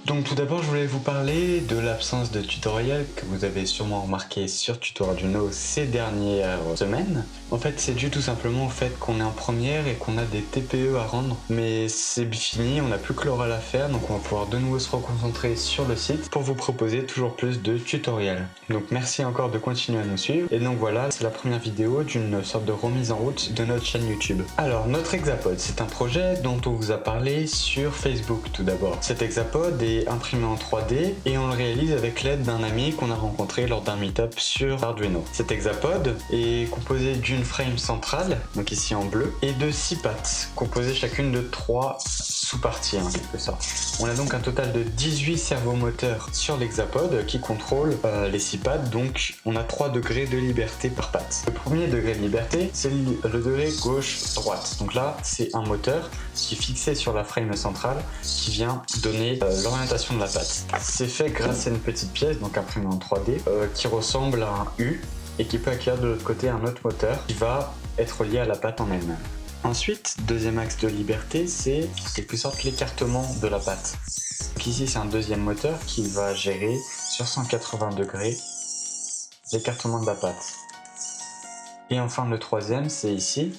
Donc tout d'abord, je voulais vous parler de l'absence de tutoriel que vous avez sûrement remarqué sur Tuto Arduino ces dernières semaines. En fait, c'est dû tout simplement au fait qu'on est en première et qu'on a des TPE à rendre. Mais c'est fini, on n'a plus que l'oral à faire, donc on va pouvoir de nouveau se reconcentrer sur le site pour vous proposer toujours plus de tutoriels. Donc merci encore de continuer à nous suivre. Et donc voilà, c'est la première vidéo d'une sorte de remise en route de notre chaîne YouTube. Alors, notre hexapod, c'est un projet dont on vous a parlé sur Facebook tout d'abord. Cet hexapod est imprimé en 3D et on le réalise avec l'aide d'un ami qu'on a rencontré lors d'un meet-up sur Arduino. Cet hexapod est composé d'une frame centrale, donc ici en bleu, et de 6 pattes, composées chacune de 3 sous-parties en quelque sorte. On a donc un total de 18 servomoteurs sur l'hexapod qui contrôlent les 6 pattes, donc on a 3 degrés de liberté par patte. Le premier degré de liberté, c'est le degré gauche-droite. Donc là, c'est un moteur qui est fixé sur la frame centrale qui vient donner l'orientation de la patte. C'est fait grâce à une petite pièce, donc imprimée en 3D, qui ressemble à un U et qui peut accueillir de l'autre côté un autre moteur qui va être lié à la patte en elle-même. Ensuite, deuxième axe de liberté, c'est en quelque sorte l'écartement de la patte. Donc ici, c'est un deuxième moteur qui va gérer sur 180 degrés l'écartement de la patte. Et enfin, le troisième, c'est ici,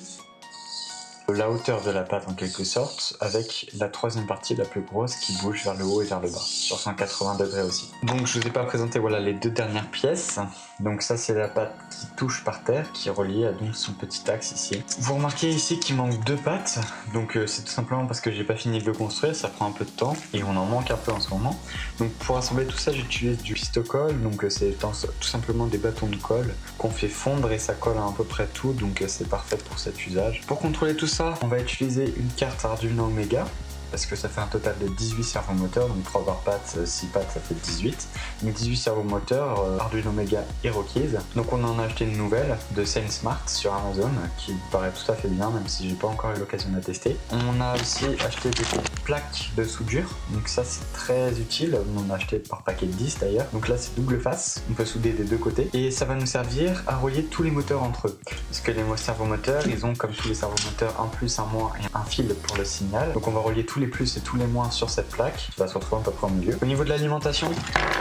la hauteur de la patte en quelque sorte, avec la troisième partie la plus grosse qui bouge vers le haut et vers le bas, sur 180 degrés aussi. Donc je vous ai pas présenté voilà les deux dernières pièces. Donc ça c'est la patte qui touche par terre, qui est reliée à donc son petit axe ici. Vous remarquez ici qu'il manque 2 pattes, donc c'est tout simplement parce que j'ai pas fini de le construire, ça prend un peu de temps et on en manque un peu en ce moment. Donc pour assembler tout ça, j'utilise du pistocol, donc c'est tout simplement des bâtons de colle qu'on fait fondre et ça colle à peu près tout, donc c'est parfait pour cet usage. Pour contrôler tout ça, on va utiliser une carte Arduino Omega parce que ça fait un total de 18 servomoteurs, donc 3 par pattes, 6 pattes, ça fait 18. Donc 18 servomoteurs Arduino Omega Hero Keys. Donc on en a acheté une nouvelle de SainSmart sur Amazon qui me paraît tout à fait bien, même si j'ai pas encore eu l'occasion de la tester. On a aussi acheté des plaques de soudure, donc ça c'est très utile. On en a acheté par paquet de 10 d'ailleurs. Donc là c'est double face, on peut souder des deux côtés et ça va nous servir à relier tous les moteurs entre eux. Parce que les servomoteurs, ils ont comme tous les servomoteurs un plus, un moins et un fil pour le signal. Donc on va relier tous les plus et tous les moins sur cette plaque qui va se retrouver à peu près au milieu. Au niveau de l'alimentation,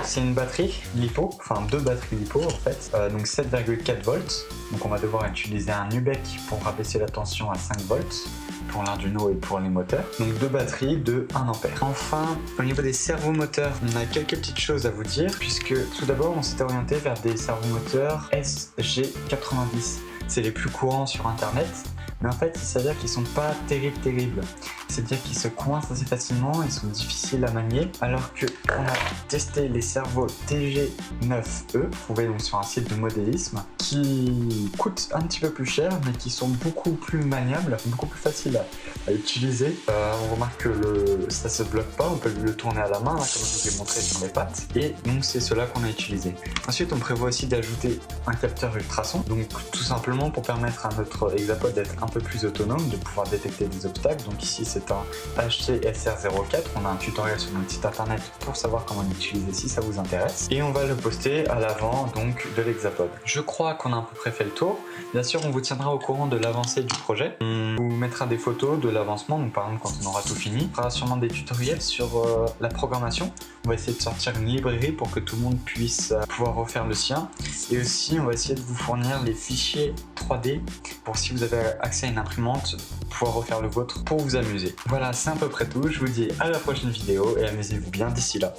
c'est une batterie LiPo, enfin 2 batteries LiPo en fait, donc 7,4 volts. Donc on va devoir utiliser un UBEC pour rabaisser la tension à 5 volts pour l'Arduino et pour les moteurs. Donc 2 batteries de 1 ampère. Enfin, au niveau des servomoteurs, on a quelques petites choses à vous dire puisque tout d'abord on s'est orienté vers des servomoteurs SG90. C'est les plus courants sur internet. Mais en fait, il s'avère qu'ils sont pas terribles. C'est-à-dire qu'ils se coincent assez facilement, ils sont difficiles à manier, alors que on a testé les servos TG9E, trouvés donc sur un site de modélisme, qui coûtent un petit peu plus cher, mais qui sont beaucoup plus maniables, beaucoup plus faciles à utiliser. On remarque que ça se bloque pas, on peut le tourner à la main, là, comme je vous ai montré sur les pattes, et donc c'est cela qu'on a utilisé. Ensuite, on prévoit aussi d'ajouter un capteur ultrason, donc tout simplement pour permettre à notre hexapod d'être un peu plus autonome, de pouvoir détecter des obstacles. Donc ici c'est un HC-SR04, on a un tutoriel sur notre site internet pour savoir comment l'utiliser si ça vous intéresse, et on va le poster à l'avant donc de l'hexapod. Je crois qu'on a à peu près fait le tour. Bien sûr on vous tiendra au courant de l'avancée du projet, on vous mettra des photos de l'avancement, donc par exemple quand on aura tout fini, on fera sûrement des tutoriels sur la programmation. On va essayer de sortir une librairie pour que tout le monde puisse pouvoir refaire le sien, et aussi on va essayer de vous fournir les fichiers 3D pour si vous avez accès à une imprimante, pouvoir refaire le vôtre pour vous amuser. Voilà, c'est à peu près tout. Je vous dis à la prochaine vidéo et amusez-vous bien d'ici là.